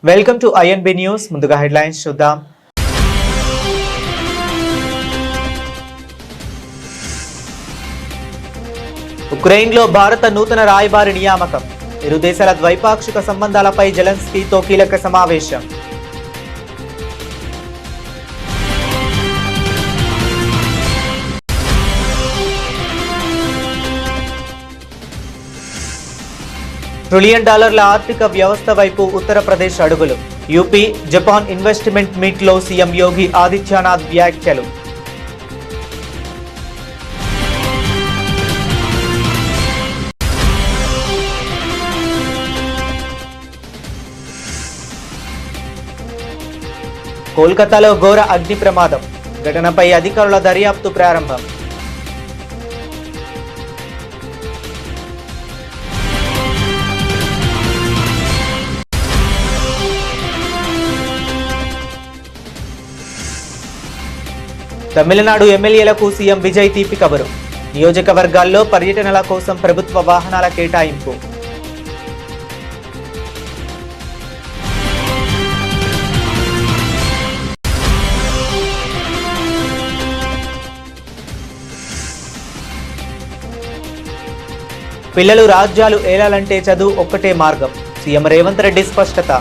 Welcome to INB news. ముందుగా headlines చూద్దాం. ఉక్రెయిన్లో భారత నూతన రాయబారి నియామకం. ఇరు దేశాల ద్వైపాక్షిక సంబంధాలపై జెలెన్స్కీతో కీలక సమావేశం. $1 ట్రిలియన్ ఆర్థిక వ్యవస్థ వైపు ఉత్తరప్రదేశ్ అడుగులు. యూపీ జపాన్ ఇన్వెస్ట్మెంట్ మీట్లో సీఎం యోగి ఆదిత్యనాథ్ వ్యాఖ్యలు. కోల్కతాలో ఘోర అగ్ని ప్రమాదం. ఘటనపై అధికారుల దర్యాప్తు ప్రారంభం. తమిళనాడు ఎమ్మెల్యేలకు సీఎం విజయ్ తీపి కబురు. నియోజకవర్గాల్లో పర్యటనల కోసం ప్రభుత్వ వాహనాల కేటాయింపు. పిల్లలు రాజ్యాలు ఏలాలంటే చదువు ఒక్కటే మార్గం. సీఎం రేవంత్ రెడ్డి స్పష్టత.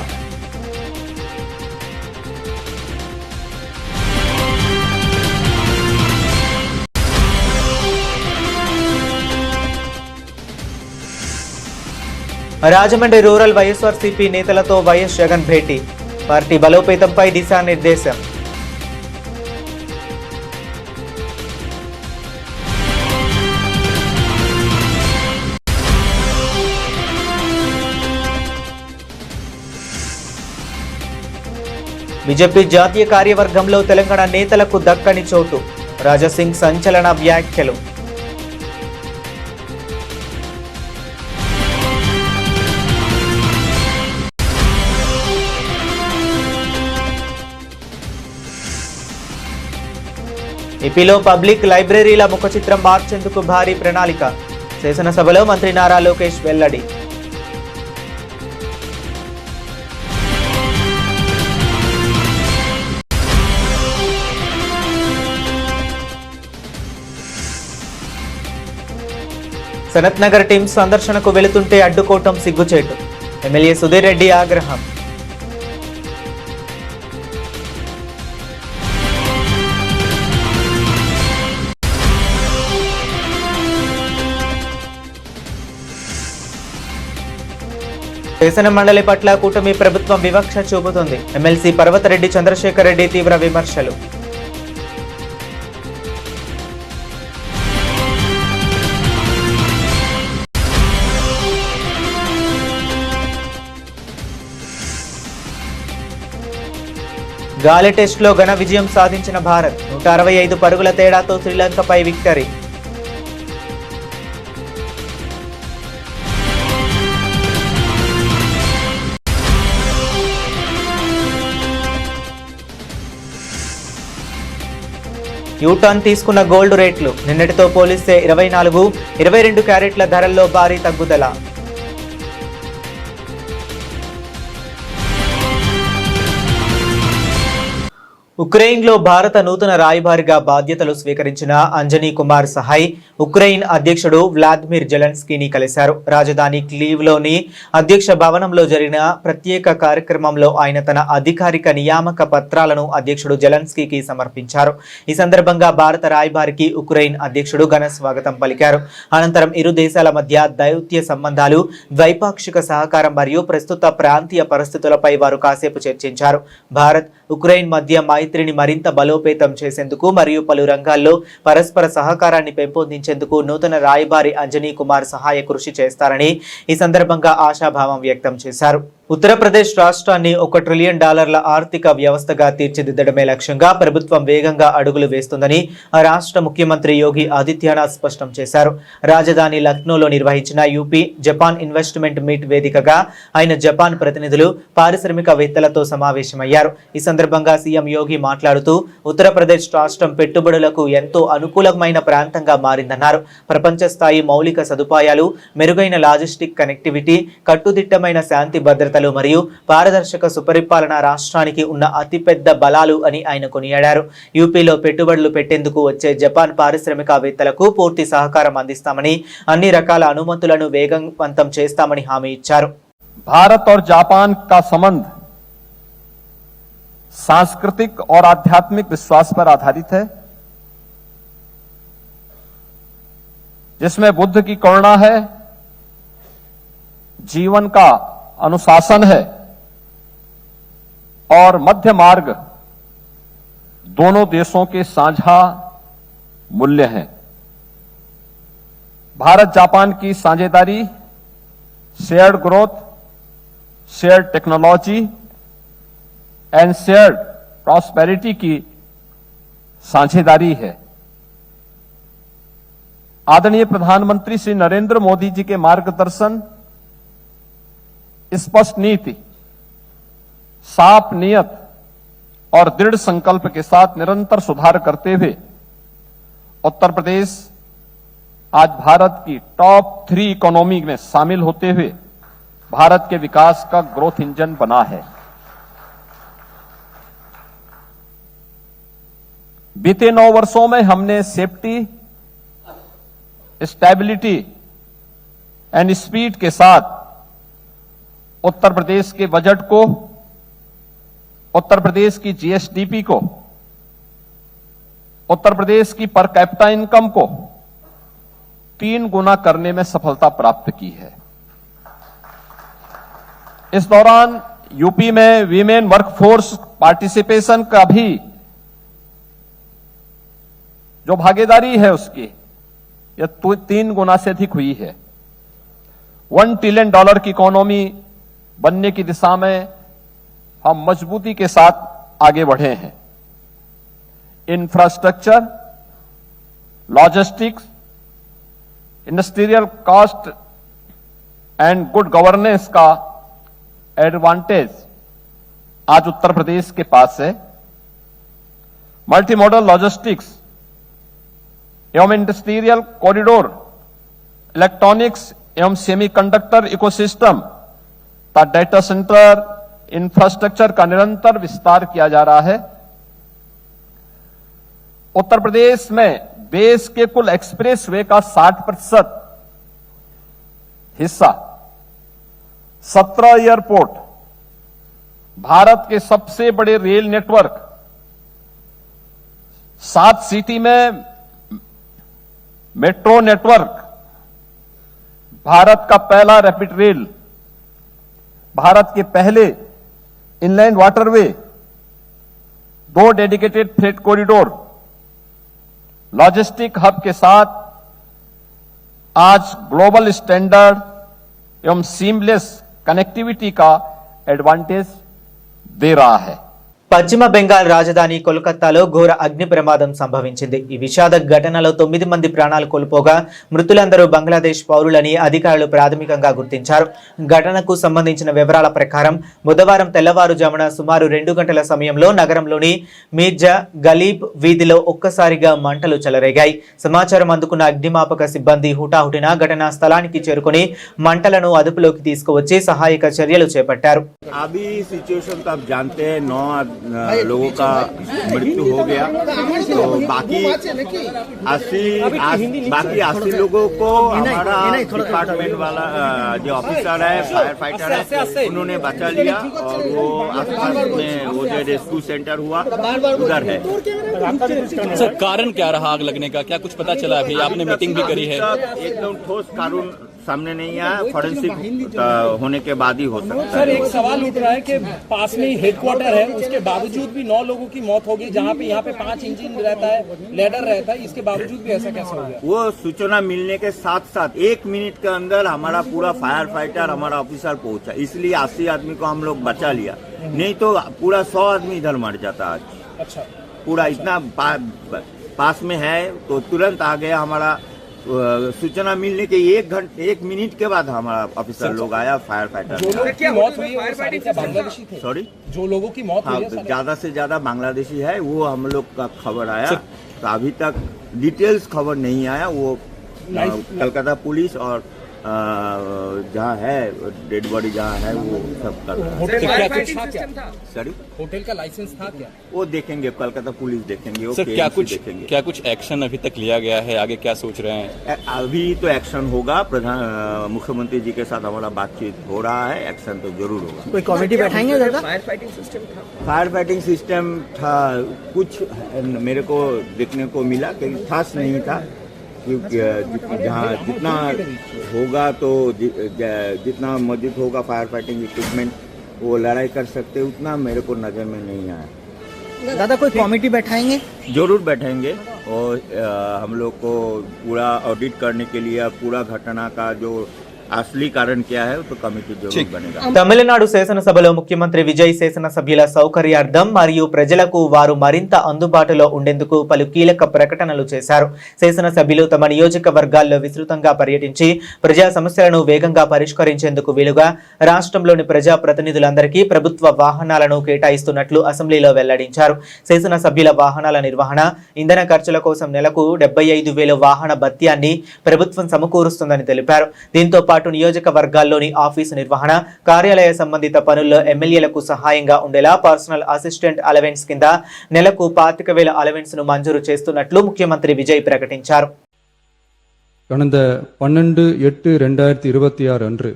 రాజమండ్రి రూరల్ వైఎస్ఆర్సీపీ నేతలతో వైఎస్ జగన్ భేటీ. పార్టీ బలోపేతంపై దిశానిర్దేశం. బీజేపీ జాతీయ కార్యవర్గంలో తెలంగాణ నేతలకు దక్కని చోటు. రాజాసింగ్ సంచలన వ్యాఖ్యలు. ఏపీలో పబ్లిక్ లైబ్రరీల ముఖచిత్రం మార్చేందుకు భారీ ప్రణాళిక. శాసనసభలో మంత్రి నారా లోకేష్ వెల్లడి. సనత్ నగర్ టీం సందర్శనకు వెళుతుంటే అడ్డుకోవటం సిగ్గుచేటు. ఎమ్మెల్యే సుధీర్ రెడ్డి ఆగ్రహం. శాసన మండలి పట్ల కూటమి ప్రభుత్వం వివక్ష చూపుతుంది. ఎమ్మెల్సీ పర్వతరెడ్డి చంద్రశేఖర్ రెడ్డి తీవ్ర విమర్శలు. గాలి టెస్టులో ఘన విజయం సాధించిన భారత్. 165 పరుగుల తేడాతో శ్రీలంకపై విక్టరీ. యూటర్న్ తీసుకున్న గోల్డ్ రేట్లు. నిన్నటితో పోలిస్తే 24, 22 క్యారెట్ల ధరల్లో భారీ తగ్గుదల. ఉక్రెయిన్లో భారత నూతన రాయబారిగా బాధ్యతలు స్వీకరించిన అంజనీ కుమార్ సహాయ్ ఉక్రెయిన్ అధ్యక్షుడు వ్లాదిమిర్ జెలెన్స్కీని కలిశారు. రాజధాని క్లీవ్లోని అధ్యక్ష భవనంలో జరిగిన ప్రత్యేక కార్యక్రమంలో ఆయన తన అధికారిక నియామక పత్రాలను అధ్యక్షుడు జెలెన్స్కీకి సమర్పించారు. ఈ సందర్భంగా భారత రాయబారికి ఉక్రెయిన్ అధ్యక్షుడు ఘన స్వాగతం పలికారు. అనంతరం ఇరు దేశాల మధ్య దౌత్య సంబంధాలు, ద్వైపాక్షిక సహకారం మరియు ప్రస్తుత ప్రాంతీయ పరిస్థితులపై వారు కాసేపు చర్చించారు. భారత్ ఉక్రెయిన్ మధ్య మైత్రిని మరింత బలోపేతం చేసేందుకు మరియు పలు రంగాల్లో పరస్పర సహకారాన్ని పెంపొందించేందుకు నూతన రాయబారి అంజనీ కుమార్ సహాయ కృషి చేస్తారని ఈ సందర్భంగా ఆశాభావం వ్యక్తం చేశారు. ఉత్తరప్రదేశ్ రాష్ట్రాన్ని $1 ట్రిలియన్ ఆర్థిక వ్యవస్థగా తీర్చిదిద్దడమే లక్ష్యంగా ప్రభుత్వం వేగంగా అడుగులు వేస్తుందని ఆ రాష్ట్ర ముఖ్యమంత్రి యోగి ఆదిత్యనాథ్ స్పష్టం చేశారు. రాజధాని లక్నోలో నిర్వహించిన యూపీ జపాన్ ఇన్వెస్ట్మెంట్ మీట్ వేదికగా ఆయన జపాన్ ప్రతినిధులు, పారిశ్రామికవేత్తలతో సమావేశమయ్యారు. ఈ సందర్భంగా సీఎం యోగి మాట్లాడుతూ ఉత్తరప్రదేశ్ రాష్ట్రం పెట్టుబడులకు ఎంతో అనుకూలమైన ప్రాంతంగా మారిందన్నారు. ప్రపంచ స్థాయి మౌలిక సదుపాయాలు, మెరుగైన లాజిస్టిక్ కనెక్టివిటీ, కట్టుదిట్టమైన శాంతి భద్రత నైతికతలు మరియు పారదర్శక సుపరిపాలన రాష్ట్రానికి ఉన్న అతిపెద్ద బలాలు అని ఆయన కొనియాడారు. యూపీలో పెట్టుబడులు పెట్టేందుకు వచ్చే జపాన్ పారిశ్రామికవేత్తలకు పూర్తి సహకారం అందిస్తామని, అన్ని రకాల అనుమతులను వేగవంతం చేస్తామని హామీ ఇచ్చారు. भारत और जापान का संबंध सांस्कृतिक और आध्यात्मिक विश्वास पर आधारित है, जिसमें बुद्ध की करुणा है, जीवन का अनुशासन है और मध्य मार्ग दोनों देशों के साझा मूल्य हैं. भारत जापान की साझेदारी shared growth, shared technology and shared prosperity की साझेदारी है. आदरणीय प्रधानमंत्री श्री नरेंद्र मोदी जी के मार्गदर्शन, स्पष्ट नीति, साफ नियत और दृढ़ संकल्प के साथ निरंतर सुधार करते हुए उत्तर प्रदेश आज भारत की टॉप 3 इकोनॉमी में शामिल होते हुए भारत के विकास का ग्रोथ इंजन बना है. बीते 9 वर्षों में हमने सेफ्टी, स्टेबिलिटी एंड स्पीड के साथ उत्तर प्रदेश के बजट को, उत्तर प्रदेश की जीएसडीपी को, उत्तर प्रदेश की पर कैपिटा इनकम को 3 गुना करने में सफलता प्राप्त की है. इस दौरान यूपी में वीमेन वर्कफोर्स पार्टिसिपेशन का भी जो भागीदारी है उसकी यह 3 गुना से अधिक हुई है. $1 ट्रिलियन की इकोनॉमी बनने की दिशा में हम मजबूती के साथ आगे बढ़े हैं. Infrastructure, logistics, industrial cost and good governance का एडवांटेज आज उत्तर प्रदेश के पास है. मल्टी मॉडल लॉजिस्टिक्स एवं इंडस्ट्रियल कॉरिडोर, इलेक्ट्रॉनिक्स एवं सेमीकंडक्टर इकोसिस्टम का डेटा सेंटर इंफ्रास्ट्रक्चर का निरंतर विस्तार किया जा रहा है. उत्तर प्रदेश में देश के कुल एक्सप्रेसवे का 60% हिस्सा, 17 एयरपोर्ट, भारत के सबसे बड़े रेल नेटवर्क, 7 सिटी में मेट्रो नेटवर्क, भारत का पहला रैपिड रेल, भारत के पहले inland waterway, 2 dedicated freight corridor, logistic hub के साथ आज ग्लोबल स्टैंडर्ड एवं सीमलेस कनेक्टिविटी का एडवांटेज दे रहा है. పశ్చిమ బెంగాల్ రాజధాని కోల్కతాలో ఘోర అగ్ని ప్రమాదం సంభవించింది. ఈ విషాద ఘటనలో 9 మంది ప్రాణాలు కోల్పోగా మృతులందరూ బంగ్లాదేశ్ పౌరులని అధికారులు ప్రాథమికంగా గుర్తించారు. ఘటనకు సంబంధించిన వివరాల ప్రకారం బుధవారం తెల్లవారుజామున సుమారు 2 గంటల సమయంలో నగరంలోని మీర్జా గలీబ్ వీధిలో ఒక్కసారిగా మంటలు చెలరేగాయి. సమాచారం అందుకున్న అగ్నిమాపక సిబ్బంది హుటాహుటిన ఘటనా స్థలానికి చేరుకుని మంటలను అదుపులోకి తీసుకువచ్చి సహాయక చర్యలు చేపట్టారు. लोगों का मृत्यु हो गया, तो बाकी 80 लोगों को हमारा डिपार्टमेंट वाला जो ऑफिसर है, फायर फाइटर है, उन्होंने बचा लिया और वो आसपास में वो जो रेस्क्यू सेंटर हुआ उधर है. सर, कारण क्या रहा आग लगने का, क्या कुछ पता चला? अभी आपने मीटिंग भी करी है. एकदम ठोस कारण सामने नहीं आया, फॉरेंसिक होने के बाद ही हो सकता है. सर, एक सवाल उठ रहा है कि पास में ही हेडक्वार्टर है, उसके बावजूद भी 9 लोगों की मौत हो गई, जहाँ पे यहाँ पे 5 इंजन रहता है, लेडर रहता है, इसके बावजूद भी ऐसा कैसे हो गया? वो सूचना मिलने के साथ साथ 1 मिनट के अंदर हमारा पूरा फायर फाइटर, हमारा ऑफिसर पहुंचा, इसलिए 80 आदमी को हम लोग बचा लिया. नहीं तो पूरा 100 आदमी इधर मर जाता आज. अच्छा, पूरा इतना पास में है तो तुरंत आ गया. हमारा सूचना मिलने के 1 मिनट के बाद हमारा ऑफिसर लोग आया, फायर फाइटर. जो लोगों की मौत हुई है बांग्लादेशी थे. सॉरी, जो लोगों की मौत हुई है ज्यादा से ज्यादा बांग्लादेशी है. वो हम लोग का खबर आया, तो अभी तक डिटेल्स खबर नहीं आया. वो कलकत्ता पुलिस और जहाँ है डेड बॉडी जहाँ है वो सब कर रहा है। होटल का लाइसेंस था क्या? सॉरी, होटल का लाइसेंस था क्या? वो देखेंगे, कोलकाता पुलिस देखेंगे, वो सर KMC देखेंगे। क्या कुछ एक्शन अभी तक लिया गया है, आगे क्या सोच रहे हैं? अभी तो एक्शन होगा, मुख्यमंत्री जी के साथ हमारा बातचीत हो रहा है, एक्शन तो जरूर होगा। कोई कमेटी बैठाएंगे दादा? फायर फाइटिंग सिस्टम था, कुछ मेरे को देखने को मिला कि खास नहीं था, क्योंकि जहाँ जितना होगा तो जितना मौजूद होगा फायर फाइटिंग इक्विपमेंट वो लड़ाई कर सकते, उतना मेरे को नज़र में नहीं आया। दादा कोई कमेटी बैठाएंगे? जरूर बैठेंगे और हम लोग को पूरा ऑडिट करने के लिए पूरा घटना का जो असली कारण क्या है तो कमिटी जरूर बनेगा। తమిళనాడు శాసనసభలో ముఖ్యమంత్రి విజయ్ శాసనసభ్యుల సౌకర్యార్థం మరియు ప్రజలకు వారు మరింత అందుబాటులో ఉండేందుకు పలు కీలక ప్రకటనలు చేశారు. శాసనసభ్యులు తమ నియోజకవర్గాల్లో విస్తృతంగా పర్యటించి ప్రజా సమస్యలను వేగంగా పరిష్కరించేందుకు వీలుగా రాష్ట్రంలోని ప్రజా ప్రతినిధులందరికీ ప్రభుత్వ వాహనాలను కేటాయిస్తున్నట్లు అసెంబ్లీలో వెల్లడించారు. శాసనసభ్యుల వాహనాల నిర్వహణ, ఇంధన ఖర్చుల కోసం నెలకు 75,000 వాహన భత్యాన్ని ప్రభుత్వం సమకూరుస్తుందని తెలిపారు. దీంతో పాటు నియోజకవర్గాల్లోని ఆఫీసు నిర్వహణ, కార్యాలయ సంబంధిత పనుల్లో ఎమ్మెల్యేలకు సహాయంగా ఉండేలా పర్సనల్ అసిస్టెంట్ అలవెన్స్ కింద నెలకు 25,000 అలవెన్స్ ను మంజూరు చేస్తున్నట్లు ముఖ్యమంత్రి విజయ్ ప్రకటించారు. கடந்த 12/8/2026 அன்று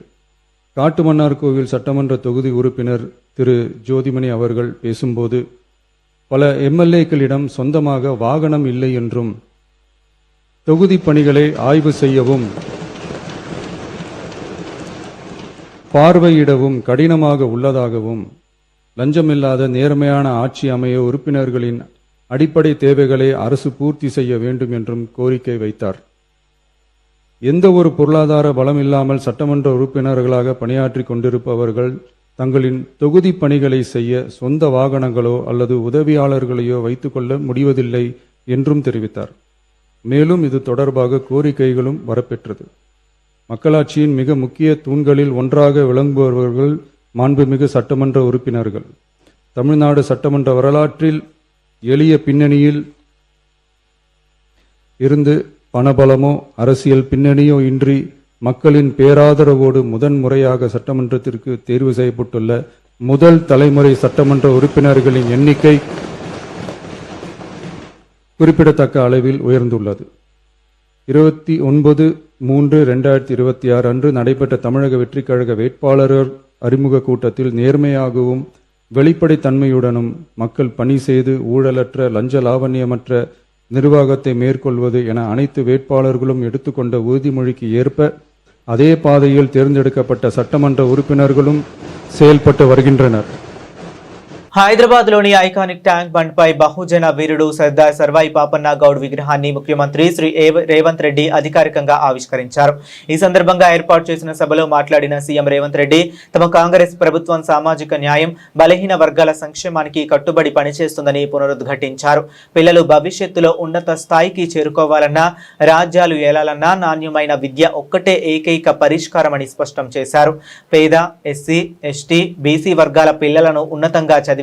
காட்டுமன்னார் கோவில் சட்டமன்ற தொகுதி உறுப்பினர் திரு ஜோதிமணி அவர்கள் பேசும்போது பல எம்எல்ஏக்களிடம் சொந்தமாக வாகனம் இல்லை என்றும் தொகுதி பணிகளை ஆய்வு செய்யவும் பார்வையிடவும் கடினமாக உள்ளதாகவும் லஞ்சமில்லாத நேர்மையான ஆட்சி அமைய உறுப்பினர்களின் அடிப்படை தேவைகளை அரசு பூர்த்தி செய்ய வேண்டும் என்றும் கோரிக்கை வைத்தார். எந்த ஒரு பொருளாதார பலம் இல்லாமல் சட்டமன்ற உறுப்பினர்களாக பணியாற்றி கொண்டிருப்பவர்கள் தங்களின் தொகுதி பணிகளை செய்ய சொந்த வாகனங்களோ அல்லது உதவியாளர்களையோ வைத்துக்கொள்ள முடிவதில்லை என்றும் தெரிவித்தார். மேலும் இது தொடர்பாக கோரிக்கைகளும் வரப்பெற்றது. மக்களாட்சியின் மிக முக்கிய தூண்களில் ஒன்றாக விளங்குபவர்கள் மாண்புமிகு சட்டமன்ற உறுப்பினர்கள். தமிழ்நாடு சட்டமன்ற வரலாற்றில் எளிய பின்னணியில் இருந்து பணபலமோ அரசியல் பின்னணியோ இன்றி மக்களின் பேராதரவோடு முதன்முறையாக சட்டமன்றத்திற்கு தேர்வு செய்யப்பட்டுள்ள முதல் தலைமுறை சட்டமன்ற உறுப்பினர்களின் எண்ணிக்கை குறிப்பிடத்தக்க அளவில் உயர்ந்துள்ளது. 29/3/2026 அன்று நடைபெற்ற தமிழக வெற்றிக் கழக வேட்பாளர் அறிமுக கூட்டத்தில் நேர்மையாகவும் வெளிப்படைத்தன்மையுடனும் மக்கள் பணி செய்து ஊழலற்ற லஞ்ச லாவண்யமற்ற நிர்வாகத்தை மேற்கொள்வது என அனைத்து வேட்பாளர்களும் எடுத்துக்கொண்ட உறுதிமொழிக்கு ஏற்ப அதே பாதையில் தேர்ந்தெடுக்கப்பட்ட சட்டமன்ற உறுப்பினர்களும் செயல்பட்டு வருகின்றனர். హైదరాబాద్లోని ఐకానిక్ ట్యాంక్ బండ్ పై బహుజన వీరుడు సర్దార్ సర్వాయి పాపన్న గౌడ్ విగ్రహాన్ని ముఖ్యమంత్రి శ్రీ రేవంత్ రెడ్డి అధికారికంగా ఆవిష్కరించారు. ఈ సందర్భంగా ఏర్పాటు చేసిన సభలో మాట్లాడిన సీఎం రేవంత్ రెడ్డి తమ కాంగ్రెస్ ప్రభుత్వం సామాజిక న్యాయం, బలహీన వర్గాల సంక్షేమానికి కట్టుబడి పనిచేస్తుందని పునరుద్ఘాటించారు. పిల్లలు భవిష్యత్తులో ఉన్నత స్థాయికి చేరుకోవాలన్నా, రాజ్యాలు ఏలాలన్నా నాణ్యమైన విద్య ఒక్కటే ఏకైక పరిష్కారమని స్పష్టం చేశారు. పేద, ఎస్సీ, ఎస్టీ, బీసీ వర్గాల పిల్లలను ఉన్నతంగా చదివించే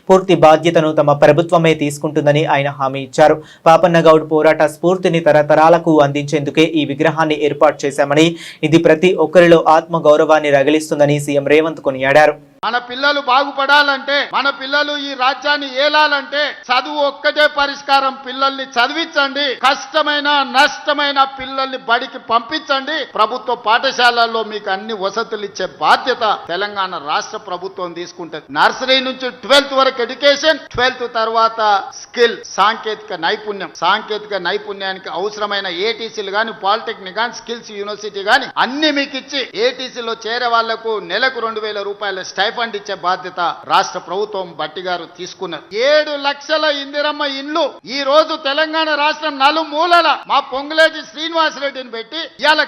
పూర్తి బాధ్యతను తమ ప్రభుత్వమే తీసుకుంటుందని ఆయన హామీ ఇచ్చారు. పాపన్న గౌడ్ పోరాట స్ఫూర్తిని తరతరాలకు అందించేందుకే ఈ విగ్రహాన్ని ఏర్పాటు చేశామని, ఇది ప్రతి ఒక్కరిలో ఆత్మ గౌరవాన్ని రగిలిస్తుందని సీఎం రేవంత్ కొనియాడారు. మన పిల్లలు బాగుపడాలంటే, మన పిల్లలు ఈ రాజ్యాన్ని ఏలాలంటే చదువు ఒక్కటే పరిష్కారం. పిల్లల్ని చదివించండి, కష్టమైన నష్టమైన పిల్లల్ని బడికి పంపించండి. ప్రభుత్వ పాఠశాలల్లో మీకు అన్ని వసతులు ఇచ్చే బాధ్యత తెలంగాణ రాష్ట్ర ప్రభుత్వం తీసుకుంటుంది. నర్సరీ నుంచి 12th వరకు ఎడ్యుకేషన్, 12th తర్వాత స్కిల్, సాంకేతిక నైపుణ్యం. సాంకేతిక నైపుణ్యానికి అవసరమైన ఏటీసీలు గాని, పాలిటెక్నిక్ గాని, స్కిల్స్ యూనివర్సిటీ గాని అన్ని మీకు ఇచ్చి ఏటీసీలో చేరే వాళ్లకు నెలకు 2,000 రూపాయల ఫండ్ ఇచ్చే బాధ్యత రాష్ట్ర ప్రభుత్వం బట్టి గారు తీసుకున్నారు. 7 లక్షల ఇందిరమ్మ ఇండ్లు ఈ రోజు తెలంగాణ రాష్ట్రం నలుమూలల మా పొంగులేటి శ్రీనివాసరెడ్డిని పెట్టి ఇవాళ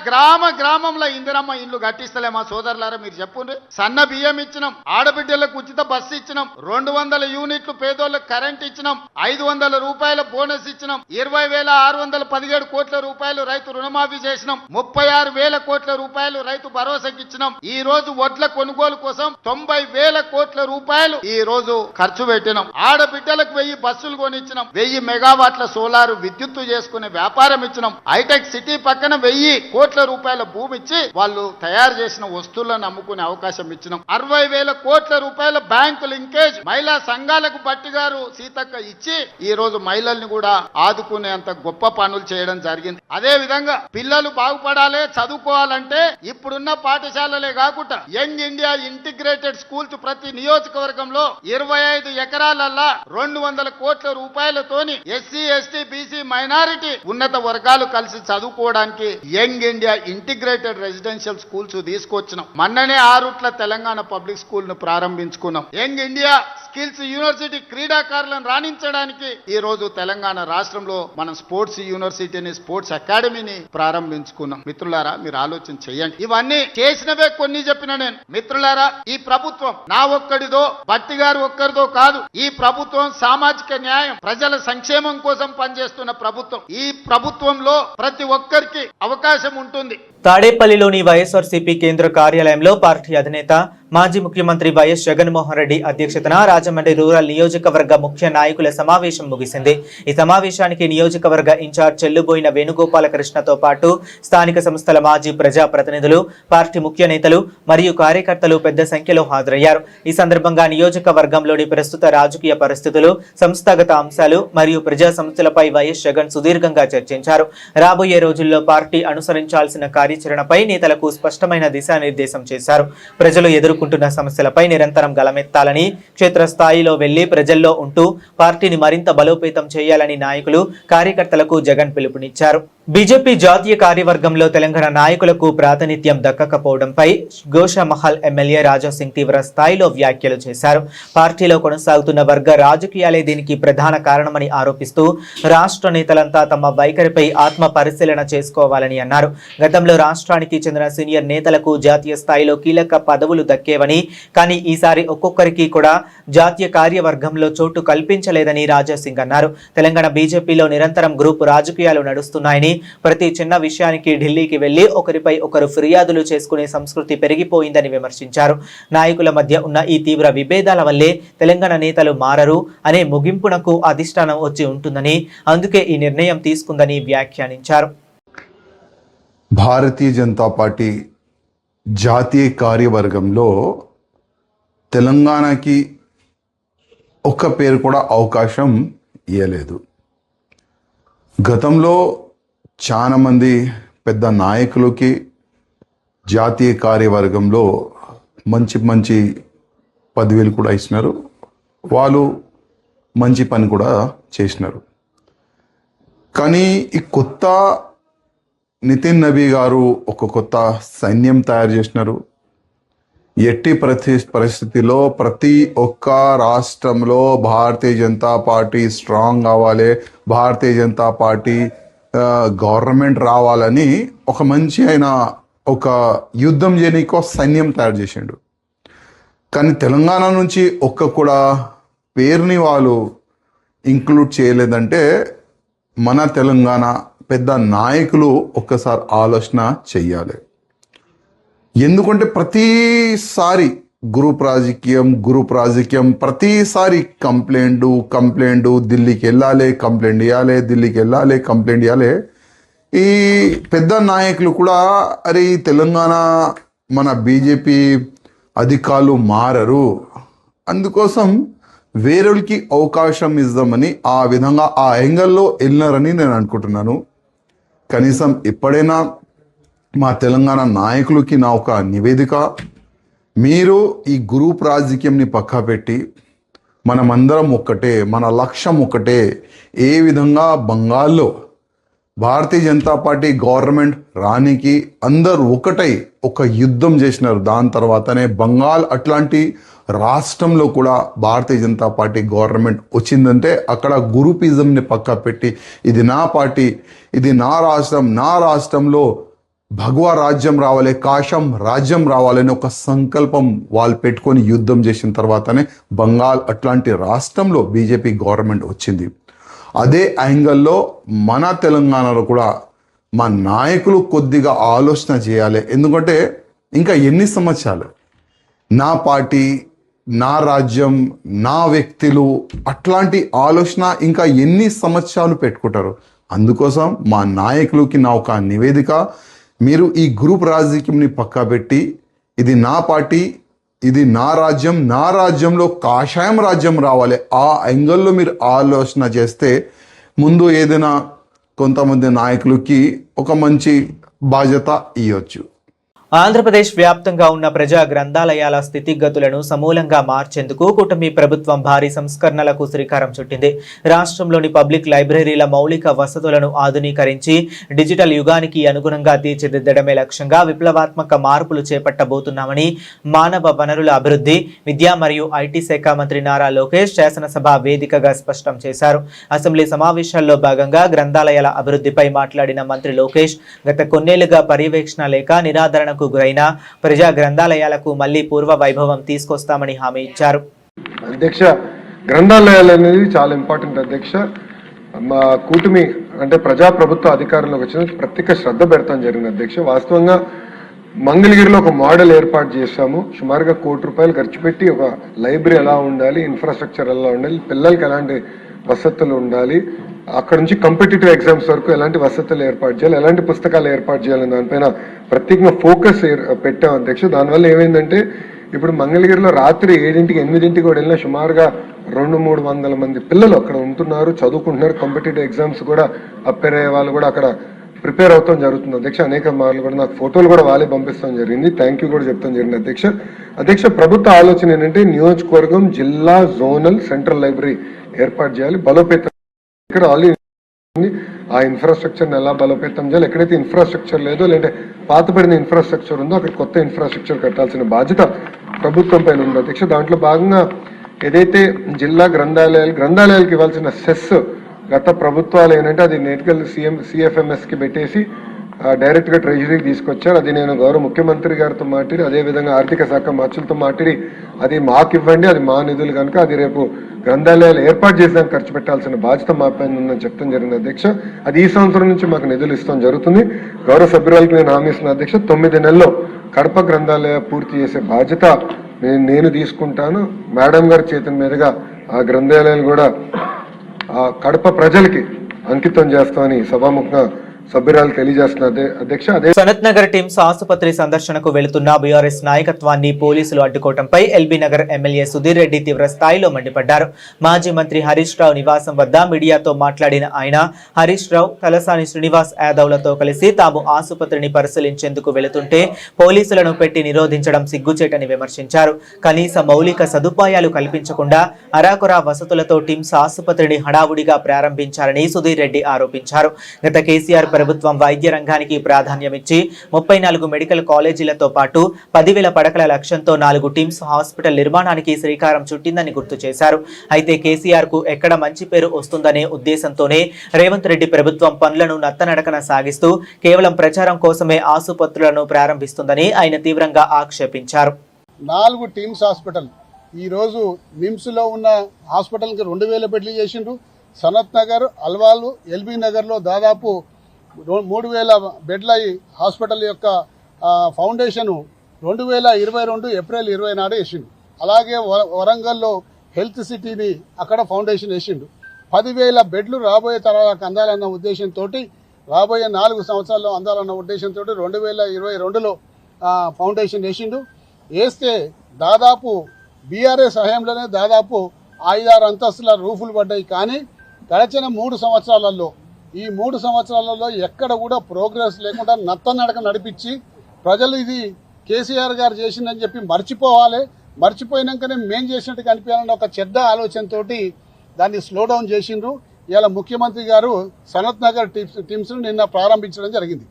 గ్రామంలో ఇందిరమ్మ ఇండ్లు కట్టిస్తలే మా సోదరులారా, మీరు చెప్పుండ్రి. సన్న బియ్యం ఇచ్చినాం, ఆడబిడ్డలకు ఉచిత బస్సు ఇచ్చినాం, 200 యూనిట్లు పేదోళ్ళకు కరెంట్ ఇచ్చినాం, 500 రూపాయల బోనస్ ఇచ్చినాం, 20,617 కోట్ల రూపాయలు రైతు రుణమాఫీ చేసినాం, 36,000 కోట్ల రూపాయలు రైతు భరోసాకి ఇచ్చినాం. ఈ రోజు వడ్ల కొనుగోలు కోసం 90 40,000 కోట్ల రూపాయలు ఈ రోజు ఖర్చు పెట్టినాం. ఆడబిడ్డలకు 1000 బస్సులు కొనిచ్చినాం, 1000 మెగావాట్ల సోలార్ విద్యుత్తు చేసుకునే వ్యాపారం ఇచ్చినాం. హైటెక్ సిటీ పక్కన 1000 కోట్ల రూపాయల భూమి ఇచ్చి వాళ్ళు తయారు చేసిన వస్తువులను అమ్ముకునే అవకాశం ఇచ్చినాం. 60,000 కోట్ల రూపాయల బ్యాంకు లింకేజ్ మహిళా సంఘాలకు బట్టి గారు సీతక్క ఇచ్చి ఈ రోజు మహిళల్ని కూడా ఆదుకునేంత గొప్ప పనులు చేయడం జరిగింది. అదే విధంగా పిల్లలు బాగుపడాలి, చదువుకోవాలంటే ఇప్పుడున్న పాఠశాలలే కాకుండా యంగ్ ఇండియా ఇంటిగ్రేటెడ్ స్కూల్స్ ప్రతి నియోజకవర్గంలో 25 ఎకరాలల్లా 200 కోట్ల రూపాయలతోని ఎస్సీ ఎస్టీ బీసీ మైనారిటీ ఉన్నత వర్గాలు కలిసి చదువుకోవడానికి young India integrated residential schools తీసుకొచ్చినాం. మొన్ననే ఆరుట్ల తెలంగాణ పబ్లిక్ స్కూల్ ను ప్రారంభించుకున్నాం. యంగ్ ఇండియా స్కిల్స్ యూనివర్సిటీ క్రీడాకారులను రాణించడానికి ఈ రోజు తెలంగాణ రాష్ట్రంలో మనం స్పోర్ట్స్ యూనివర్సిటీని, స్పోర్ట్స్ అకాడమీని ప్రారంభించుకున్నాం. మిత్రులారా, మీరు ఆలోచన చేయండి. ఇవన్నీ చేసినవే కొన్ని చెప్పిన నేను. మిత్రులారా, ఈ ప్రభుత్వం నా ఒక్కడిదో బట్టి గారు ఒక్కరిదో కాదు. ఈ ప్రభుత్వం సామాజిక న్యాయం, ప్రజల సంక్షేమం కోసం పనిచేస్తున్న ప్రభుత్వం. ఈ ప్రభుత్వంలో ప్రతి ఒక్కరికి అవకాశం ఉంటుంది. తాడేపల్లిలోని వైఎస్ఆర్సీపీ కేంద్ర కార్యాలయంలో పార్టీ అధినేత మాజీ ముఖ్యమంత్రి వైఎస్ జగన్మోహన్ రెడ్డి అధ్యక్షతన రాజమండ్రి రూరల్ నియోజకవర్గ ముఖ్య నాయకుల సమావేశం ముగిసింది. ఈ సమావేశానికి నియోజకవర్గ ఇన్ఛార్జ్ చెల్లుబోయిన వేణుగోపాలకృష్ణతో పాటు స్థానిక సంస్థల మాజీ ప్రజా ప్రతినిధులు, పార్టీ ముఖ్య నేతలు మరియు కార్యకర్తలు పెద్ద సంఖ్యలో హాజరయ్యారు. ఈ సందర్భంగా నియోజకవర్గంలోని ప్రస్తుత రాజకీయ పరిస్థితులు, సంస్థాగత అంశాలు మరియు ప్రజా సమస్యలపై వైఎస్ జగన్ సుదీర్ఘంగా చర్చించారు. రాబోయే రోజుల్లో పార్టీ అనుసరించాల్సిన కార్యాచరణపై నేతలకు స్పష్టమైన దిశానిర్దేశం చేశారు. ప్రజలు ఎదుర్కొంటున్న సమస్యలపై నిరంతరం గలమెత్తాలని, క్షేత్రస్థాయిలో వెళ్లి ప్రజల్లో ఉంటూ పార్టీని మరింత బలోపేతం చేయాలని నాయకులు, కార్యకర్తలకు జగన్ పిలుపునిచ్చారు. బీజేపీ జాతీయ కార్యవర్గంలో తెలంగాణ నాయకులకు ప్రాతినిధ్యం దక్కకపోవడంపై గోషామహల్ ఎమ్మెల్యే రాజాసింగ్ తీవ్ర స్థాయిలో వ్యాఖ్యలు చేశారు. పార్టీలో కొనసాగుతున్న వర్గ రాజకీయాలే దీనికి ప్రధాన కారణమని ఆరోపిస్తూ రాష్ట్ర నేతలంతా తమ వైఖరిపై ఆత్మ పరిశీలన చేసుకోవాలని అన్నారు. గతంలో రాష్ట్రానికి చెందిన సీనియర్ నేతలకు జాతీయ స్థాయిలో కీలక పదవులు దక్కేవని, కానీ ఈసారి ఒక్కొక్కరికి కూడా జాతీయ కార్యవర్గంలో చోటు కల్పించలేదని రాజాసింగ్ అన్నారు. తెలంగాణ బీజేపీలో నిరంతరం గ్రూపు రాజకీయాలు నడుస్తున్నాయని, ప్రతి చిన్న విషయానికి ఢిల్లీకి వెళ్లి ఒకరిపై ఒకరు ఫిర్యాదులు చేసుకునే సంస్కృతి పెరిగిపోయిందని విమర్శించారు. నాయకుల మధ్య ఉన్న ఈ తీవ్ర విభేదాల వల్లే తెలంగాణ నేతలు మారరు అనే ముగింపునకు అధిష్టానం వచ్చి ఉంటుందని, అందుకే ఈ నిర్ణయం తీసుకుందని వ్యాఖ్యానించారు. భారతీయ జనతా పార్టీ జాతీయ కార్యవర్గంలో తెలంగాణకి ఒక్క పేరు కూడా అవకాశం ఇవ్వలేదు. గతంలో చాలా మంది పెద్ద నాయకులకి జాతీయ కార్యవర్గంలో మంచి మంచి పదవులు కూడా ఇచ్చినారు. వాళ్ళు మంచి పని కూడా చేసినారు. కానీ ఈ కొత్త నితిన్ నబీ గారు ఒక కొత్త సైన్యం తయారు చేసినారు. ఎట్టి పరిస్థితిలో ప్రతి ఒక్క రాష్ట్రంలో భారతీయ జనతా పార్టీ స్ట్రాంగ్ అవ్వాలి, భారతీయ జనతా పార్టీ గవర్నమెంట్ రావాలని ఒక మంచి అయిన ఒక యుద్ధం చేయడానికి సైన్యం తయారు చేసిండు. కానీ తెలంగాణ నుంచి ఒక్క కూడా పేరుని వాళ్ళు ఇంక్లూడ్ చేయలేదంటే మన తెలంగాణ పెద్ద నాయకులు ఒక్కసారి ఆలోచన చెయ్యాలి. ఎందుకంటే ప్రతిసారి గ్రూప్ రాజకీయం ప్రతిసారి కంప్లైంట్ ఢిల్లీకి వెళ్ళాలి, కంప్లైంట్ ఇవ్వాలి. ఈ పెద్ద నాయకులు కూడా అరే ఈ తెలంగాణ మన బీజేపీ అధికారులు మారరు, అందుకోసం వేరేకి అవకాశం ఇద్దామని ఆ విధంగా ఆ యాంగిల్లో వెళ్ళినారని నేను అనుకుంటున్నాను. కనీసం ఎప్పుడైనా మా తెలంగాణ నాయకులకి నా ఒక నివేదిక, మీరు ఈ గ్రూప్ రాజకీయంని పక్కా పెట్టి మనమందరం ఒక్కటే, మన లక్ష్యం ఒక్కటే. ఏ విధంగా బంగాల్లో భారతీయ జనతా పార్టీ గవర్నమెంట్ రానికి అందరూ ఒకటై ఒక యుద్ధం చేసినారు. దాని తర్వాతనే బంగాల్ అట్లాంటి రాష్ట్రంలో కూడా భారతీయ జనతా పార్టీ గవర్నమెంట్ వచ్చిందంటే అక్కడ గ్రూపిజంని పక్కా పెట్టి ఇది నా పార్టీ, ఇది నా రాష్ట్రంలో భగవా రాజ్యం రావాలి, కాశం రాజ్యం రావాలని ఒక సంకల్పం వాళ్ళు పెట్టుకొని యుద్ధం చేసిన తర్వాతనే బంగాల్ అట్లాంటి రాష్ట్రంలో బీజేపీ గవర్నమెంట్ వచ్చింది. అదే యాంగిల్లో మన తెలంగాణలో కూడా మా నాయకులు కొద్దిగా ఆలోచన చేయాలి. ఎందుకంటే ఇంకా ఎన్ని సంవత్సరాలు నా పార్టీ నా రాజ్యం, నా వ్యక్తులు, అట్లాంటి ఆలోచన ఇంకా ఎన్ని సంవత్సరాలు పెట్టుకుంటారు. అందుకోసం మా నాయకులకి నా ఒక నివేదిక, మీరు ఈ గ్రూప్ రాజకీయంని పక్కా పెట్టి ఇది నా పార్టీ, ఇది నా రాజ్యం, నా రాజ్యంలో కాషాయం రాజ్యం రావాలి, ఆ యాంగిల్లో మీరు ఆలోచన చేస్తే ముందు ఏదైనా కొంతమంది నాయకులకి ఒక మంచి బాధ్యత ఇవ్వచ్చు. ఆంధ్రప్రదేశ్ వ్యాప్తంగా ఉన్న ప్రజా గ్రంథాలయాల స్థితిగతులను సమూలంగా మార్చేందుకు కూటమి ప్రభుత్వం భారీ సంస్కరణలకు శ్రీకారం చుట్టింది. రాష్ట్రంలోని పబ్లిక్ లైబ్రరీల మౌలిక వసతులను ఆధునీకరించి డిజిటల్ యుగానికి అనుగుణంగా తీర్చిదిద్దడమే లక్ష్యంగా విప్లవాత్మక మార్పులు చేపట్టబోతున్నామని మానవ వనరుల అభివృద్ధి, విద్యా మరియు ఐటీ శాఖ మంత్రి నారా లోకేష్ శాసనసభ వేదికగా స్పష్టం చేశారు. అసెంబ్లీ సమావేశాల్లో భాగంగా గ్రంథాలయాల అభివృద్ధిపై మాట్లాడిన మంత్రి లోకేష్ గత కొన్నేళ్లుగా పర్యవేక్షణ లేక నిరాదరణకు గురైన ప్రజా గ్రంథాలయాలకు మళ్లీ పూర్వ వైభవం తీసుకొస్తామని హామీ ఇచ్చారు. అధ్యక్ష, గ్రంథాలయాలు అనేది చాలా ఇంపార్టెంట్ అధ్యక్ష. మా కూటమి అంటే ప్రజా ప్రభుత్వ అధికారంలోకి వచ్చిన ప్రత్యేక శ్రద్ధ పెడతాం జరిగింది అధ్యక్ష. వాస్తవంగా మంగళగిరిలో ఒక మోడల్ ఏర్పాటు చేశాము. సుమారుగా ₹1 కోటి ఖర్చు పెట్టి ఒక లైబ్రరీ ఎలా ఉండాలి, ఇన్ఫ్రాస్ట్రక్చర్ ఎలా ఉండాలి, పిల్లలకి ఎలాంటి వసతులు ఉండాలి, అక్కడ నుంచి కాంపిటేటివ్ ఎగ్జామ్స్ వరకు ఎలాంటి వసతులు ఏర్పాటు చేయాలి, ఎలాంటి పుస్తకాలు ఏర్పాటు చేయాలని దానిపైన ప్రత్యేకంగా ఫోకస్ పెట్టాం అధ్యక్ష. దానివల్ల ఏమైందంటే ఇప్పుడు మంగళగిరిలో రాత్రి 7ంటికి 8ంటికి కూడా వెళ్ళినా సుమారుగా 200-300 మంది పిల్లలు అక్కడ ఉంటున్నారు, చదువుకుంటున్నారు. కాంపిటేటివ్ ఎగ్జామ్స్ కూడా అప్పేర్ అయ్యే వాళ్ళు కూడా అక్కడ ప్రిపేర్ అవుతాం జరుగుతుంది అధ్యక్ష. అనేక మార్లు కూడా నాకు ఫోటోలు కూడా వాళ్ళే పంపిస్తాం జరిగింది. థ్యాంక్ యూ కూడా చెప్తాం జరిగింది అధ్యక్ష. అధ్యక్ష, ప్రభుత్వ ఆలోచన ఏంటంటే నియోజకవర్గం, జిల్లా, జోనల్, సెంట్రల్ లైబ్రరీ ఏర్పాటు చేయాలి. బలోపేతం ఇక్కడ ఆల్రెడీ ఆ ఇన్ఫ్రాస్ట్రక్చర్ని ఎలా బలోపేతం చేయాలి, ఎక్కడైతే ఇన్ఫ్రాస్ట్రక్చర్ లేదో లేదంటే పాతపడిన ఇన్ఫ్రాస్ట్రక్చర్ ఉందో అక్కడ కొత్త ఇన్ఫ్రాస్ట్రక్చర్ కట్టాల్సిన బాధ్యత ప్రభుత్వం పైన ఉంది అధ్యక్ష. దాంట్లో భాగంగా ఏదైతే జిల్లా గ్రంథాలయాలకు ఇవ్వాల్సిన సెస్ గత ప్రభుత్వాలు ఏంటంటే అది నేటికల్ CFMSకి పెట్టేసి డైరెక్ట్ గా ట్రెజరీకి తీసుకొచ్చారు. అది నేను గౌరవ ముఖ్యమంత్రి గారితో మాట్లాడి, అదేవిధంగా ఆర్థిక శాఖ మంత్రులతో మాట్లాడి అది మాకు ఇవ్వండి, అది మా నిధులు కనుక అది రేపు గ్రంథాలయాలు ఏర్పాటు చేసేందుకు ఖర్చు పెట్టాల్సిన బాధ్యత మా పైన ఉందని చెప్తాం జరిగింది అధ్యక్ష. అది ఈ సంవత్సరం నుంచి మాకు నిధులు ఇస్తాం జరుగుతుంది. గౌరవ సభ్యురాలకు నేను హామీ ఇస్తున్న అధ్యక్ష, 9 నెలల్లో కడప గ్రంథాలయ పూర్తి చేసే బాధ్యత నేను తీసుకుంటాను. మేడం గారి చేతుల మీదుగా ఆ గ్రంథాలయాలు కూడా ఆ కడప ప్రజలకి అంకితం చేస్తామని సభాముఖంగా సభ్యురాలు తెలియజేస్తున్నారు అధ్యక్ష. సనత్ నగర్ టీమ్స్ ఆసుపత్రి సందర్శనకు వెళుతున్న బీఆర్ఎస్ నాయకత్వాన్ని పోలీసులు అడ్డుకోవడంపై ఎల్బీ నగర్ ఎమ్మెల్యే సుధీర్ రెడ్డి తీవ్ర స్థాయిలో మండిపడ్డారు. మాజీ మంత్రి హరీష్ రావు నివాసం వద్ద మీడియాతో మాట్లాడిన ఆయన హరీష్ రావు, తలసాని శ్రీనివాస్ యాదవ్లతో కలిసి తాము ఆసుపత్రిని పరిశీలించేందుకు వెళుతుంటే పోలీసులను పెట్టి నిరోధించడం సిగ్గుచేటని విమర్శించారు. కనీస మౌలిక సదుపాయాలు కల్పించకుండా అరాకొరా వసతులతో టీమ్స్ ఆసుపత్రిని హడావుడిగా ప్రారంభించారని సుధీర్ రెడ్డి ఆరోపించారు. గత కేసీఆర్ ప్రభుత్వం వైద్య రంగానికి ప్రాధాన్యమిచ్చి 34 మెడికల్ కాలేజీలతో పాటు 10,000 పడకల లక్ష్యంతో 4 టీమ్స్ హాస్పిటల్ నిర్మాణానికి శ్రీకారం చుట్టిందని గుర్తు చేశారు. అయితే కేసీఆర్ కు ఎక్కడ మంచి పేరు వస్తుందనే ఉద్దేశంతోనే రేవంత్ రెడ్డి ప్రభుత్వం పనులను నత్తనడకన సాగిస్తూ కేవలం ప్రచారం కోసమే ఆసుపత్రులను ప్రారంభిస్తుందని ఆయన తీవ్రంగా ఆక్షేపించారు. 4 టీమ్స్ హాస్పిటల్ ఈ రోజు నిమ్స్ లో ఉన్న హాస్పిటల్ కి 2,000 బెడ్లు చేసిండ్రు. సనత్ నగర్, అల్వాల్, ఎల్బీ నగర్ లో దాదాపు 3,000 బెడ్ల హాస్పిటల్ యొక్క ఫౌండేషన్ 2022 ఏప్రిల్ 20 నాడు వేసిండు. అలాగే వరంగల్లో హెల్త్ సిటీని అక్కడ ఫౌండేషన్ వేసిండు. 10,000 బెడ్లు రాబోయే తరాలకు అందాలన్న ఉద్దేశంతో, రాబోయే 4 సంవత్సరాల్లో అందాలన్న ఉద్దేశంతో 2022లో ఫౌండేషన్ వేసిండు. వేస్తే దాదాపు బీఆర్ఎస్ హయాంలోనే దాదాపు 5-6 అంతస్తుల రూఫులు పడ్డాయి. కానీ గడిచిన 3 సంవత్సరాలలో ఈ 3 సంవత్సరాలలో ఎక్కడ కూడా ప్రోగ్రెస్ లేకుండా నత్తనడక నడిపించి ప్రజలు ఇది కేసీఆర్ గారు చేసిందని చెప్పి మర్చిపోవాలి, మర్చిపోయినాకనే మేం చేసినట్టు కనిపించాలని ఒక చెడ్డ ఆలోచనతో దాన్ని స్లో డౌన్ చేసిండ్రు. ఇవాళ ముఖ్యమంత్రి గారు సనత్ నగర్ టీమ్స్ను నిన్న ప్రారంభించడం జరిగింది.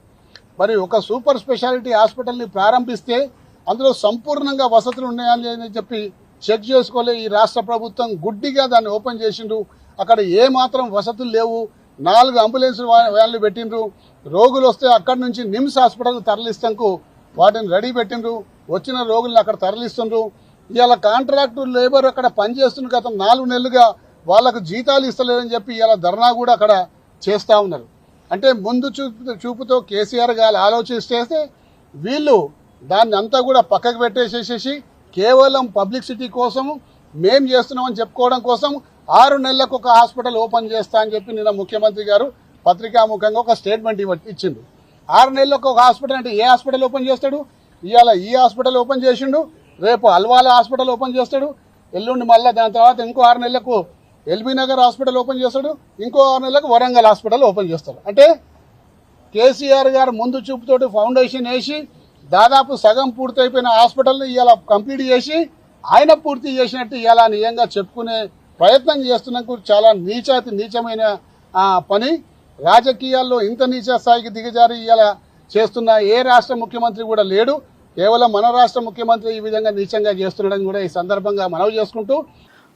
మరి ఒక సూపర్ స్పెషాలిటీ హాస్పిటల్ని ప్రారంభిస్తే అందులో సంపూర్ణంగా వసతులు ఉన్నాయని చెప్పి చెక్ చేసుకోలే ఈ రాష్ట్ర ప్రభుత్వం. గుడ్డిగా దాన్ని ఓపెన్ చేసిండ్రు. అక్కడ ఏ మాత్రం వసతులు లేవు. 4 అంబులెన్స్ వ్యాన్లు పెట్టిండ్రు. రోగులు వస్తే అక్కడి నుంచి నిమ్స్ హాస్పిటల్ తరలిస్తాంకు వాటిని రెడీ పెట్టిండ్రు. వచ్చిన రోగులను అక్కడ తరలిస్తుండ్రు. ఇవాళ కాంట్రాక్టు లేబర్ అక్కడ పనిచేస్తున్న గత 4 నెలలుగా వాళ్లకు జీతాలు ఇస్తలేదని చెప్పి ఇలా ధర్నా కూడా అక్కడ చేస్తా ఉన్నారు. అంటే ముందు చూపుతో కేసీఆర్ గారు ఆలోచిస్తే వీళ్ళు దాన్ని అంతా కూడా పక్కకు పెట్టేసేసేసి కేవలం పబ్లిసిటీ కోసం మేం చేస్తున్నామని చెప్పుకోవడం కోసం 6 నెలలకు ఒక హాస్పిటల్ ఓపెన్ చేస్తా అని చెప్పి నిన్న ముఖ్యమంత్రి గారు పత్రికాముఖంగా ఒక స్టేట్మెంట్ ఇచ్చిండు. 6 నెలలకు ఒక హాస్పిటల్ అంటే ఏ హాస్పిటల్ ఓపెన్ చేస్తాడు? ఇవాళ ఈ హాస్పిటల్ ఓపెన్ చేసిండు, రేపు అల్వాల హాస్పిటల్ ఓపెన్ చేస్తాడు, ఎల్లుండి మళ్ళీ దాని తర్వాత ఇంకో 6 నెలలకు ఎల్బీ నగర్ హాస్పిటల్ ఓపెన్ చేస్తాడు, ఇంకో 6 నెలలకు వరంగల్ హాస్పిటల్ ఓపెన్ చేస్తాడు. అంటే కేసీఆర్ గారు ముందు చూపుతోటి ఫౌండేషన్ వేసి దాదాపు సగం పూర్తయిపోయిన హాస్పిటల్ని ఇవాళ కంప్లీట్ చేసి ఆయన పూర్తి చేసినట్టు ఇవాళ నిజంగా చెప్పుకునే ప్రయత్నం చేస్తున్నందుకు చాలా నీచమైన పని. రాజకీయాల్లో ఇంత నీచ స్థాయికి దిగజారి ఇవాళ చేస్తున్న ఏ రాష్ట్ర ముఖ్యమంత్రి కూడా లేడు. కేవలం మన రాష్ట్ర ముఖ్యమంత్రి ఈ విధంగా నీచంగా చేస్తున్నాడని కూడా ఈ సందర్భంగా మనవి చేసుకుంటూ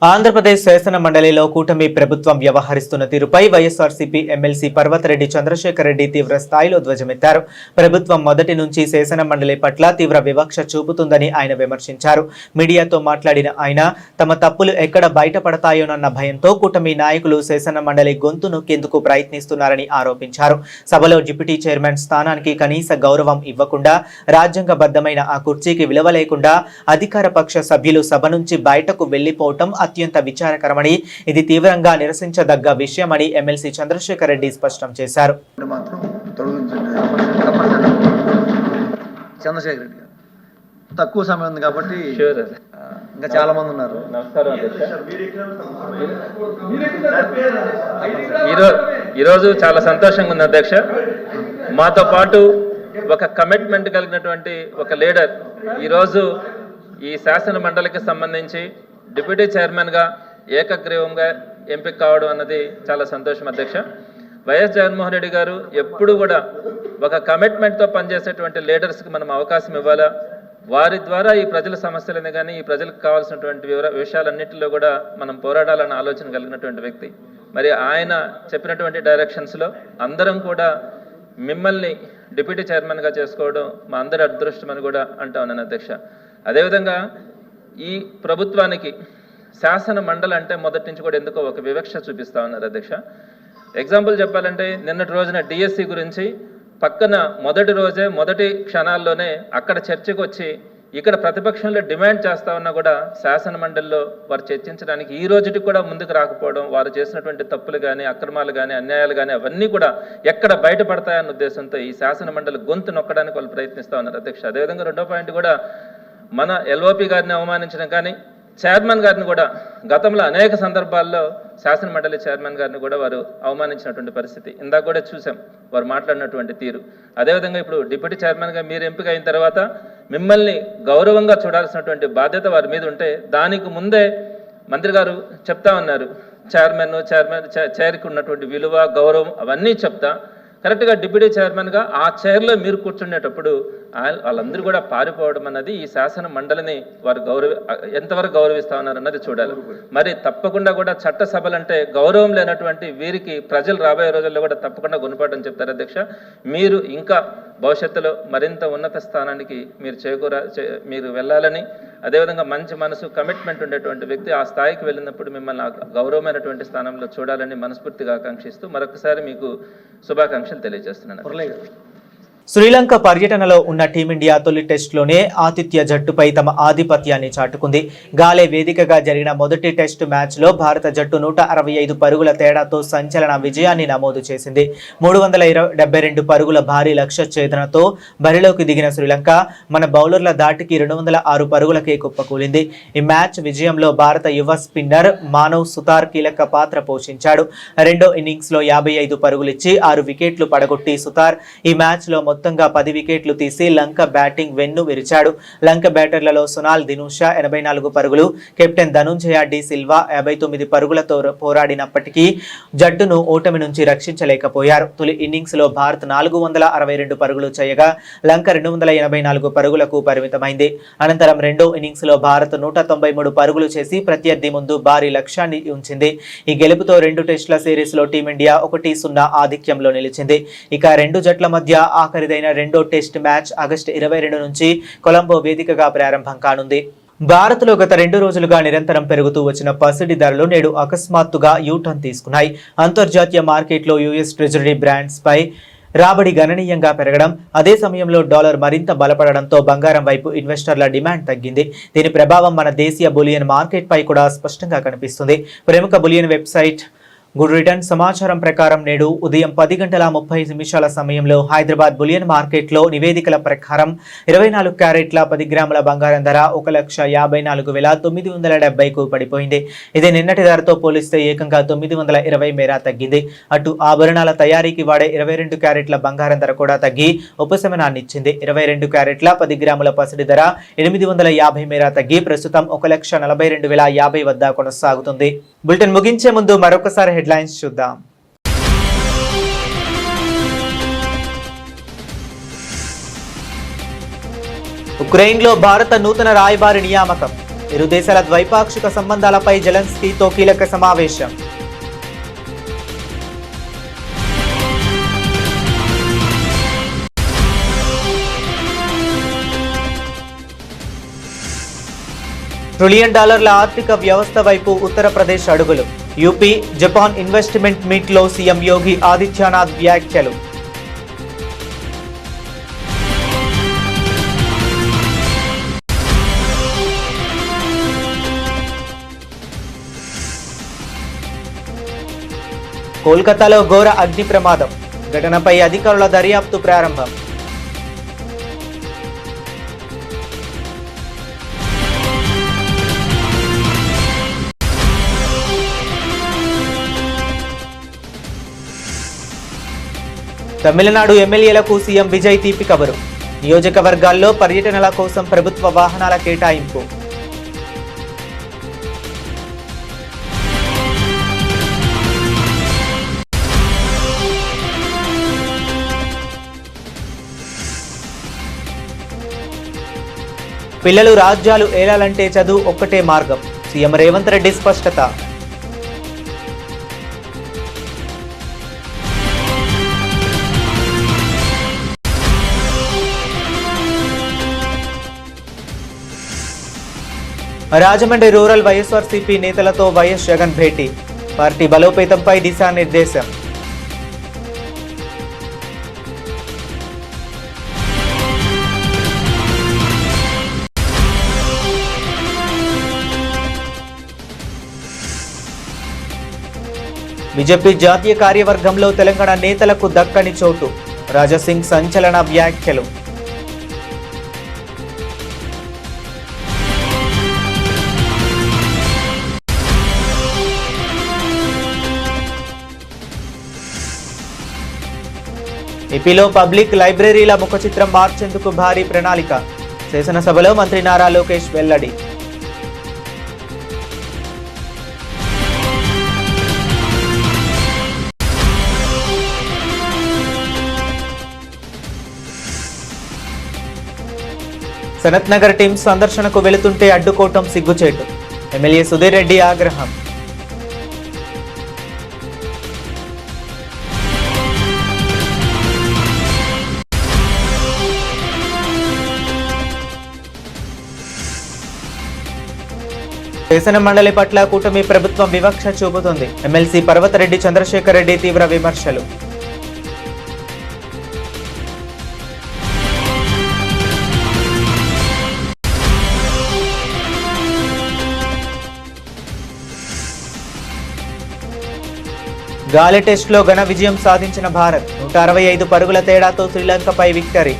ఆంధ్రప్రదేశ్ శాసన మండలిలో కూటమి ప్రభుత్వం వ్యవహరిస్తున్న తీరుపై వైఎస్ఆర్సీపీ ఎమ్మెల్సీ పర్వతరెడ్డి చంద్రశేఖర్ రెడ్డి తీవ్ర స్థాయిలో ధ్వజమెత్తారు. ప్రభుత్వం మొదటి నుంచి శాసన మండలి పట్ల తీవ్ర వివక్ష చూపుతుందని ఆయన విమర్శించారు. మీడియాతో మాట్లాడిన ఆయన తమ తప్పులు ఎక్కడ బయటపడతాయోనన్న భయంతో కూటమి నాయకులు శాసన మండలి గొంతు నొక్కేందుకు ప్రయత్నిస్తున్నారని ఆరోపించారు. సభలో డిప్యూటీ చైర్మన్ స్థానానికి కనీస గౌరవం ఇవ్వకుండా రాజ్యాంగబద్ధమైన ఆ కుర్చీకి విలువ లేకుండా అధికార పక్ష సభ్యులు సభ నుంచి బయటకు వెళ్లిపోవటం అత్యంత విచారకరమని, ఇది తీవ్రంగా నిరసించదగ్గ విషయమని ఎమ్మెల్సీ చంద్రశేఖర్ రెడ్డి స్పష్టం చేశారు. చంద్రశేఖర్ రెడ్డి గారు తక్కువ సమయం ఉంది కాబట్టి ఇంకా చాలా మంది ఉన్నారు. ఈరోజు చాలా సంతోషంగా ఉంది అధ్యక్ష. మాతో పాటు ఒక కమిట్మెంట్ కలిగినటువంటి ఒక లీడర్ ఈరోజు ఈ శాసన మండలికి సంబంధించి డిప్యూటీ చైర్మన్గా ఏకగ్రీవంగా ఎంపిక కావడం అన్నది చాలా సంతోషం అధ్యక్ష. వైఎస్ జగన్మోహన్ రెడ్డి గారు ఎప్పుడు కూడా ఒక కమిట్మెంట్తో పనిచేసేటువంటి లీడర్స్కి మనం అవకాశం ఇవ్వాలా, వారి ద్వారా ఈ ప్రజల సమస్యలని కానీ ఈ ప్రజలకు కావాల్సినటువంటి విషయాలన్నింటిలో కూడా మనం పోరాడాలన్న ఆలోచన కలిగినటువంటి వ్యక్తి. మరి ఆయన చెప్పినటువంటి డైరెక్షన్స్లో అందరం కూడా మిమ్మల్ని డిప్యూటీ చైర్మన్గా చేసుకోవడం మా అందరి అదృష్టమని కూడా అంటా ఉన్నాను అధ్యక్ష. అదేవిధంగా ఈ ప్రభుత్వానికి శాసన మండలి అంటే మొదటి నుంచి కూడా ఎందుకో ఒక వివక్ష చూపిస్తా ఉన్నారు అధ్యక్ష. ఎగ్జాంపుల్ చెప్పాలంటే నిన్నటి రోజున డిఎస్సి గురించి పక్కన మొదటి రోజే మొదటి క్షణాల్లోనే అక్కడ చర్చకు వచ్చి ఇక్కడ ప్రతిపక్షంలో డిమాండ్ చేస్తా ఉన్నా కూడా శాసన మండలిలో వారు చర్చించడానికి ఈ రోజుకి కూడా ముందుకు రాకపోవడం, వారు చేసినటువంటి తప్పులు కానీ అక్రమాలు కానీ అన్యాయాలు కానీ అవన్నీ కూడా ఎక్కడ బయటపడతాయన్న ఉద్దేశంతో ఈ శాసన మండలి గొంతు నొక్కడానికి వాళ్ళు ప్రయత్నిస్తూ ఉన్నారు అధ్యక్ష. అదేవిధంగా రెండో పాయింట్ కూడా మన ఎల్ఓపి గారిని అవమానించడం కానీ చైర్మన్ గారిని కూడా గతంలో అనేక సందర్భాల్లో శాసన మండలి చైర్మన్ గారిని కూడా వారు అవమానించినటువంటి పరిస్థితి ఇందాక కూడా చూసాం వారు మాట్లాడినటువంటి తీరు. అదేవిధంగా ఇప్పుడు డిప్యూటీ చైర్మన్గా మీరు ఎంపిక అయిన తర్వాత మిమ్మల్ని గౌరవంగా చూడాల్సినటువంటి బాధ్యత వారి మీద ఉంటే దానికి ముందే మంత్రి గారు చెప్తా ఉన్నారు చైర్కి ఉన్నటువంటి విలువ గౌరవం అవన్నీ చెప్తా కరెక్ట్గా డిప్యూటీ చైర్మన్గా ఆ చైర్లో మీరు కూర్చునేటప్పుడు వాళ్ళందరూ కూడా పారిపోవడం అన్నది ఈ శాసన మండలిని వారు ఎంతవరకు గౌరవిస్తా ఉన్నారన్నది చూడాలి. మరి తప్పకుండా కూడా చట్టసభలంటే గౌరవం లేనటువంటి వీరికి ప్రజలు రాబోయే రోజుల్లో కూడా తప్పకుండా గుణపాఠం చెప్తారు అధ్యక్ష. మీరు ఇంకా భవిష్యత్తులో మరింత ఉన్నత స్థానానికి మీరు వెళ్ళాలని, అదేవిధంగా మంచి మనసు కమిట్మెంట్ ఉండేటువంటి వ్యక్తి ఆ స్థాయికి వెళ్ళినప్పుడు మిమ్మల్ని గౌరవమైనటువంటి స్థానంలో చూడాలని మనస్ఫూర్తిగా ఆకాంక్షిస్తూ మరొకసారి మీకు శుభాకాంక్షలు తెలియజేస్తున్నాను. శ్రీలంక పర్యటనలో ఉన్న టీమిండియా తొలి టెస్టులోనే ఆతిథ్య జట్టుపై తమ ఆధిపత్యాన్ని చాటుకుంది. గాలే వేదికగా జరిగిన మొదటి టెస్టు మ్యాచ్లో భారత జట్టు 165 పరుగుల తేడాతో సంచలన విజయాన్ని నమోదు చేసింది. 372 పరుగుల భారీ లక్ష్య ఛేదనతో బరిలోకి దిగిన శ్రీలంక మన బౌలర్ల దాటికి 206 పరుగులకే కుప్పకూలింది. ఈ మ్యాచ్ విజయంలో భారత యువ స్పిన్నర్ మానవ్ సుతార్ కీలక పాత్ర పోషించాడు. రెండో ఇన్నింగ్స్లో 55 పరుగులిచ్చి 6 వికెట్లు పడగొట్టి సుతార్ ఈ మ్యాచ్లో మొత్తంగా 10 వికెట్లు తీసి లంక బ్యాటింగ్ వెన్ను విరిచాడు. లంక బ్యాటర్లలో సునాల్ దినుషా 84 పరుగులు, కెప్టెన్ ధనుంజయ డి సిల్వా 59 పరుగులతో పోరాడినప్పటికీ జట్టును ఓటమి నుంచి రక్షించలేకపోయారు. తొలి ఇన్నింగ్స్ లో భారత్ 462 పరుగులు చేయగా లంక 284 పరుగులకు పరిమితమైంది. అనంతరం రెండో ఇన్నింగ్స్ లో భారత్ 193 పరుగులు చేసి ప్రత్యర్థి ముందు భారీ లక్ష్యాన్ని ఉంచింది. ఈ గెలుపుతో 2 టెస్టుల సిరీస్ లో టీమిండియా 1-0 ఆధిక్యంలో నిలిచింది. ఇక రెండు జట్ల మధ్య ఆఖరిదైన రెండో టెస్ట్ మ్యాచ్ ఆగస్టు 22 నుంచి కొలంబో వేదికగా ప్రారంభం కానుంది. భారత్లో గత 2 రోజులుగా నిరంతరం పెరుగుతూ వచ్చిన పసిడి ధరలు నేడు అకస్మాత్తుగా యూటర్న్ తీసుకున్నాయి. అంతర్జాతీయ మార్కెట్లో యుఎస్ ట్రెజరీ బ్రాండ్స్ పై రాబడి గణనీయంగా పెరగడం, అదే సమయంలో డాలర్ మరింత బలపడడంతో బంగారం వైపు ఇన్వెస్టర్ల డిమాండ్ తగ్గింది. దీని ప్రభావం మన దేశీయ బులియన్ మార్కెట్ పై కూడా స్పష్టంగా కనిపిస్తుంది. ప్రముఖ బులియన్ వెబ్సైట్ గుడ్ రిటర్న్ సమాచారం ప్రకారం నేడు ఉదయం 10:30 సమయంలో హైదరాబాద్ బులియన్ మార్కెట్లో నివేదికల ప్రకారం 24 క్యారెట్ల 10 గ్రాముల బంగారం ధర 1,54,970కు పడిపోయింది. ఇది నిన్నటి ధరతో పోలిస్తే ఏకంగా 920 మేర తగ్గింది. అటు ఆభరణాల తయారీకి వాడే 22 క్యారెట్ల బంగారం ధర కూడా తగ్గి ఉపశమనాన్నిచ్చింది. 22 క్యారెట్ల 10 గ్రాముల పసిడి ధర 850 మేర తగ్గి ప్రస్తుతం 1,42,050 వద్ద కొనసాగుతుంది. బులెటిన్ ముగించే ముందు మరొకసారి హెడ్లైన్స్ చూద్దాం. ఉక్రెయిన్లో భారత నూతన రాయబారి నియామకం. ఇరు దేశాల ద్వైపాక్షిక సంబంధాలపై జెలెన్స్కీతో కీలక సమావేశం. $1 ట్రిలియన్ ఆర్థిక వ్యవస్థ వైపు ఉత్తరప్రదేశ్ అడుగులు. యూపీ జపాన్ ఇన్వెస్ట్మెంట్ మీట్లో సీఎం యోగి ఆదిత్యనాథ్ వ్యాఖ్యలు. కోల్కతాలో ఘోర అగ్ని ప్రమాదం. ఘటనపై అధికారుల దర్యాప్తు ప్రారంభం. తమిళనాడు ఎమ్మెల్యేలకు సీఎం విజయ్ తీపి కబురు. నియోజకవర్గాల్లో పర్యటనల కోసం ప్రభుత్వ వాహనాల కేటాయింపు. పిల్లలు రాజ్యాలు ఏలాలంటే చదువు ఒక్కటే మార్గం. సీఎం రేవంత్ రెడ్డి స్పష్టత. రాజమండ్రి రూరల్ వైఎస్ఆర్సీపీ నేతలతో వైఎస్ జగన్ భేటీ. పార్టీ బలోపేతంపై దిశానిర్దేశం. బీజేపీ జాతీయ కార్యవర్గంలో తెలంగాణ నేతలకు దక్కని చోటు. రాజాసింగ్ సంచలన వ్యాఖ్యలు. ఏపీలో పబ్లిక్ లైబ్రరీల ముఖచిత్రం మార్చేందుకు భారీ ప్రణాళిక. శాసనసభలో మంత్రి నారా లోకేష్ వెల్లడి. సనత్ నగర్ టీం సందర్శనకు వెళుతుంటే అడ్డుకోవటం సిగ్గుచేటు. ఎమ్మెల్యే సుధీర్ రెడ్డి ఆగ్రహం. శాసన మండలి పట్ల కూటమి ప్రభుత్వం వివక్ష చూపుతుంది. ఎమ్మెల్సీ పర్వతరెడ్డి చంద్రశేఖర్ రెడ్డి తీవ్ర విమర్శలు. గాలి టెస్టులో ఘన విజయం సాధించిన భారత్. 165 పరుగుల తేడాతో శ్రీలంకపై విక్టరీ.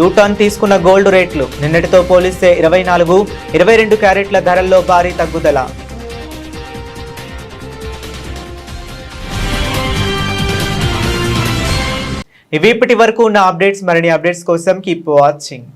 యూటర్న్ తీసుకున్న గోల్డ్ రేట్లు. నిన్నటితో పోలిస్తే 24, 22 క్యారెట్ల ధరల్లో భారీ తగ్గుదల. ఇవి ఇప్పటి వరకు ఉన్న అప్డేట్స్. మరిన్ని అప్డేట్స్ కోసం కీప్ వాచింగ్.